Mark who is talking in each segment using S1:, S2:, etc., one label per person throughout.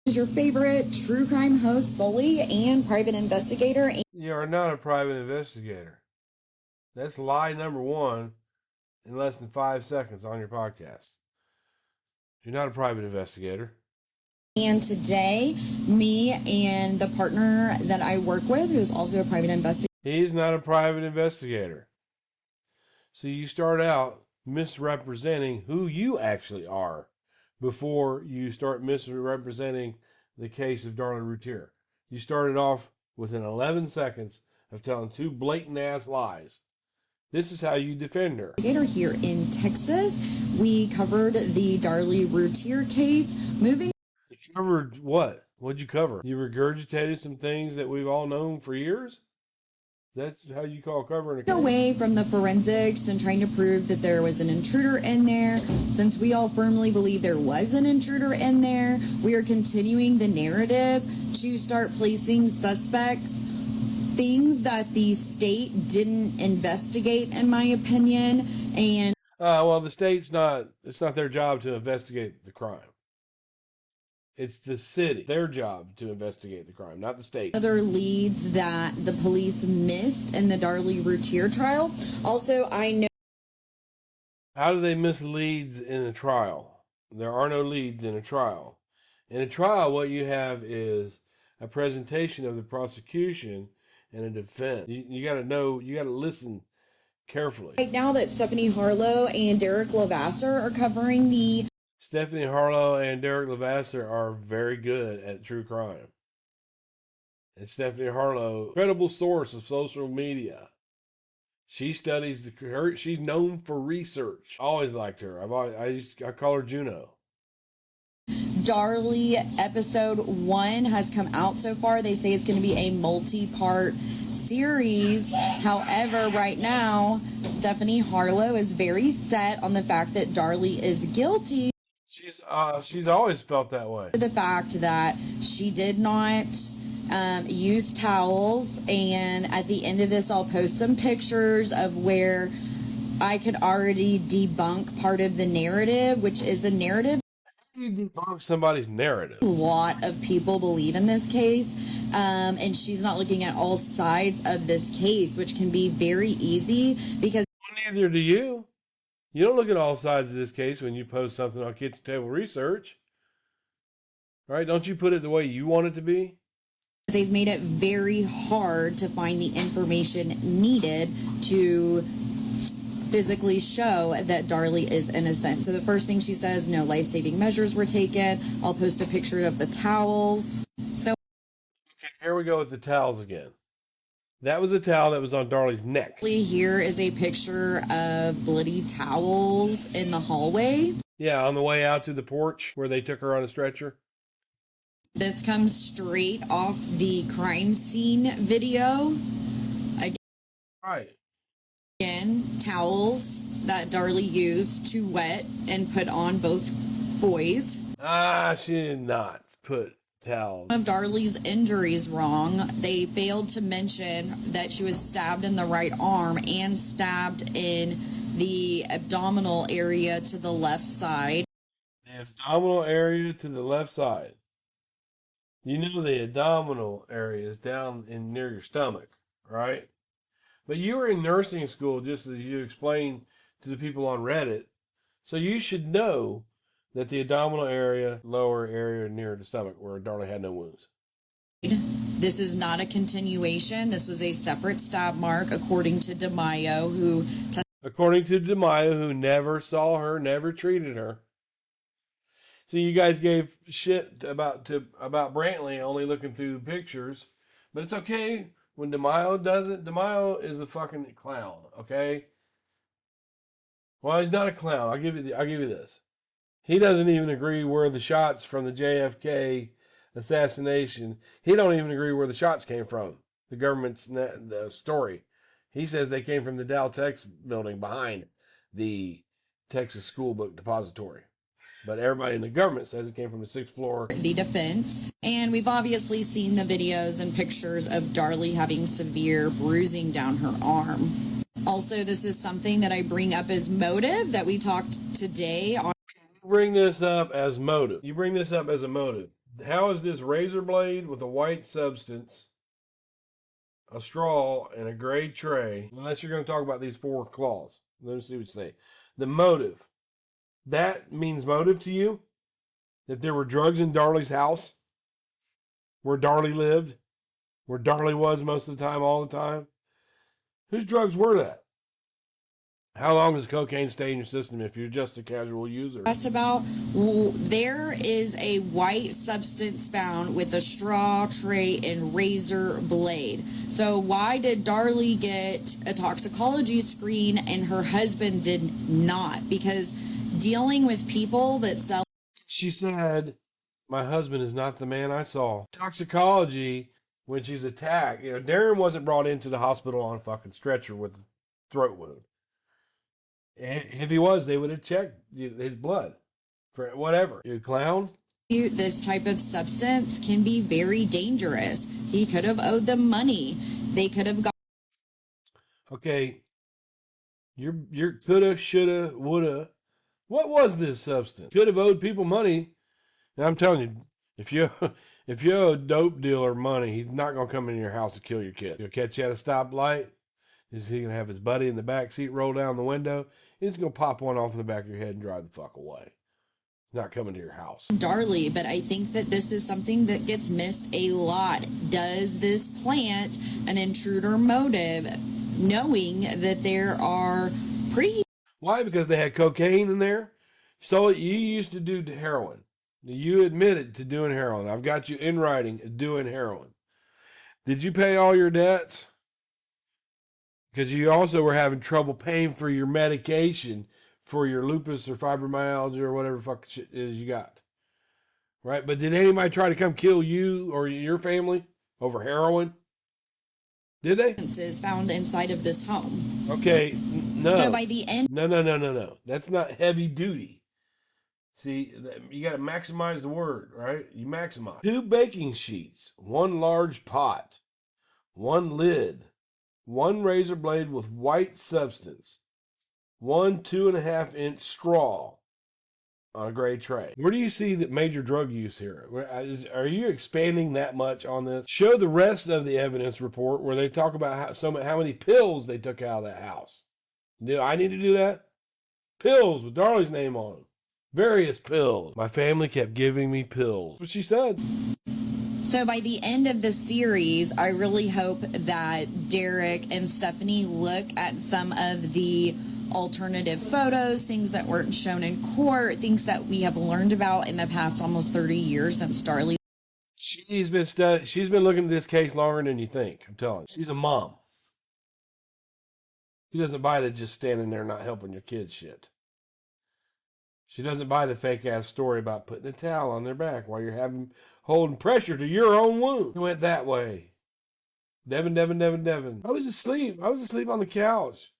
S1: Your favorite true crime host, Sully, and private investigator.
S2: You are not a private investigator. That's lie number one in less than 5 seconds on your podcast. You're not a private investigator.
S1: And today, me and the partner that I work with, who is also a private investigator.
S2: He's not a private investigator. So you start out misrepresenting who you actually are before you start misrepresenting the case of Darla Routier. You started off within 11 seconds of telling two blatant ass lies. This is how you defend her.
S1: Here in Texas, we covered the Darla Routier case. You
S2: covered what? What'd you cover? You regurgitated some things that we've all known for years? That's how you call covering a case?
S1: Away from the forensics and trying to prove that there was an intruder in there. Since we all firmly believe there was an intruder in there, we are continuing the narrative to start placing suspects, things that the state didn't investigate, in my opinion. And
S2: well, the state's it's not their job to investigate the crime. It's the city, their job to investigate the crime, not the state.
S1: Other leads that the police missed in the Darla Routier trial. Also, I know.
S2: How do they miss leads in a trial? There are no leads in a trial. In a trial, what you have is a presentation of the prosecution and a defense. You got to know, you got to listen carefully.
S1: Right now that Stephanie Harlow and Derek Levasseur are covering the...
S2: Stephanie Harlow and Derek Levasseur are very good at true crime. And Stephanie Harlow, credible source of social media. She studies she's known for research. Always liked her. I call her Juno.
S1: Darla episode 1 has come out so far. They say it's going to be a multi-part series. However, right now, Stephanie Harlow is very set on the fact that Darla is guilty.
S2: She's always felt that way.
S1: The fact that she did not use towels, and at the end of this, I'll post some pictures of where I could already debunk part of the narrative, which is the narrative.
S2: You debunk somebody's narrative.
S1: A lot of people believe in this case, and she's not looking at all sides of this case, which can be very easy because...
S2: Neither do you. You don't look at all sides of this case when you post something on Kitchen Table Research. Right? Don't you put it the way you want it to be?
S1: They've made it very hard to find the information needed to physically show that Darla is innocent. So the first thing she says, no life-saving measures were taken. I'll post a picture of the towels. So
S2: okay, here we go with the towels again. That was a towel that was on Darla's neck.
S1: Here is a picture of bloody towels in the hallway.
S2: Yeah, on the way out to the porch where they took her on a stretcher.
S1: This comes straight off the crime scene video. Again,
S2: right.
S1: Again, towels that Darla used to wet and put on both boys.
S2: She did not put towels.
S1: Of Darla's injuries wrong. They failed to mention that she was stabbed in the right arm and stabbed in the abdominal area to the left side.
S2: The abdominal area to the left side. You know the abdominal area is down in near your stomach, right? But you were in nursing school, just as you explained to the people on Reddit. So you should know that the abdominal area, lower area near the stomach, where Darla had no wounds.
S1: This is not a continuation. This was a separate stab mark, according to DeMaio, who...
S2: According to DeMaio, who never saw her, never treated her. So you guys gave shit about Brantley only looking through pictures. But it's okay when DeMaio does it. DeMaio is a fucking clown, okay? Well, he's not a clown. I'll give you this. He doesn't even agree where the shots from the JFK assassination, he don't even agree where the shots came from. The government's the story. He says they came from the Dow Tex building behind the Texas School Book Depository. But everybody in the government says it came from the 6th floor.
S1: The defense. And we've obviously seen the videos and pictures of Darla having severe bruising down her arm. Also, this is something that I bring up as motive that we talked today on.
S2: Bring this up as motive. You bring this up as a motive. How is this razor blade with a white substance, a straw, and a gray tray? Unless you're going to talk about these 4 claws. Let me see what you say. The motive. That means motive to you? That there were drugs in Darley's house? Where Darley lived? Where Darley was most of the time, all the time? Whose drugs were that? How long does cocaine stay in your system if you're just a casual user?
S1: Asked about, there is a white substance found with a straw, tray, and razor blade. So why did Darley get a toxicology screen and her husband did not? Because dealing with people that sell...
S2: She said, my husband is not the man I saw. Toxicology, when she's attacked, Darren wasn't brought into the hospital on a fucking stretcher with a throat wound. If he was, they would have checked his blood for whatever. You clown?
S1: This type of substance can be very dangerous. He could have owed them money. They could have got...
S2: Okay, you're coulda, shoulda, woulda. What was this substance? Could have owed people money. And I'm telling you, if you owe a dope dealer money, he's not gonna come into your house to kill your kid. He'll catch you at a stoplight. Is he gonna have his buddy in the back seat roll down the window? He's gonna pop one off in the back of your head and drive the fuck away. He's not coming to your house.
S1: Darley, but I think that this is something that gets missed a lot. Does this plant an intruder motive, knowing that there are pretty...
S2: Why? Because they had cocaine in there. So you used to do heroin. You admitted to doing heroin. I've got you in writing doing heroin. Did you pay all your debts? Because you also were having trouble paying for your medication for your lupus or fibromyalgia or whatever fuck shit is you got. Right? But did anybody try to come kill you or your family over heroin? Did they?
S1: ...is found inside of this home.
S2: Okay, no.
S1: So by the end...
S2: No. That's not heavy duty. See, you got to maximize the word, right? You maximize. 2 baking sheets, 1 large pot, 1 lid, 1 razor blade with white substance, 1 2.5-inch straw on a gray tray. Where do you see the major drug use here? Are you expanding that much on this? Show the rest of the evidence report where they talk about how many pills they took out of that house. Do I need to do that? Pills with Darley's name on them. Various pills. My family kept giving me pills. That's what she said.
S1: So by the end of the series, I really hope that Derek and Stephanie look at some of the alternative photos, things that weren't shown in court, things that we have learned about in the past almost 30 years since Darley.
S2: She's been looking at this case longer than you think. I'm telling you. She's a mom. She doesn't buy the just standing there not helping your kids shit. She doesn't buy the fake ass story about putting a towel on their back while you're holding pressure to your own wound. It went that way. Devin. I was asleep on the couch.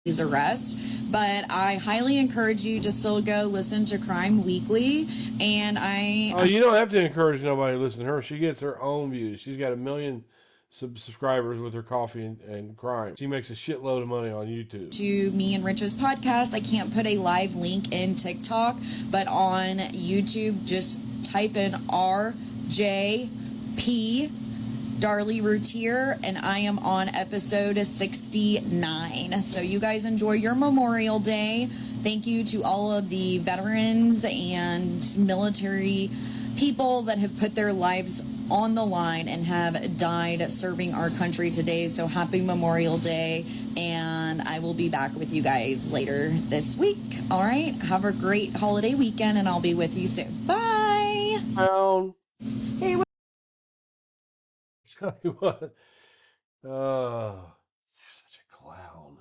S1: His arrest, but I highly encourage you to still go listen to Crime Weekly. And
S2: you don't have to encourage nobody to listen to her. She gets her own views. She's got 1 million subscribers with her coffee and crime. She makes a shitload of money on YouTube.
S1: To me and Rich's podcast, I can't put a live link in TikTok, but on YouTube, just type in RJP Darley Routier, and I am on episode 69. So you guys enjoy your Memorial Day. Thank you to all of the veterans and military people that have put their lives on the line and have died serving our country today. So happy Memorial Day, and I will be back with you guys later this week. All right, have a great holiday weekend, and I'll be with you soon. Bye. Hey.
S2: Tell you what, you're such a clown.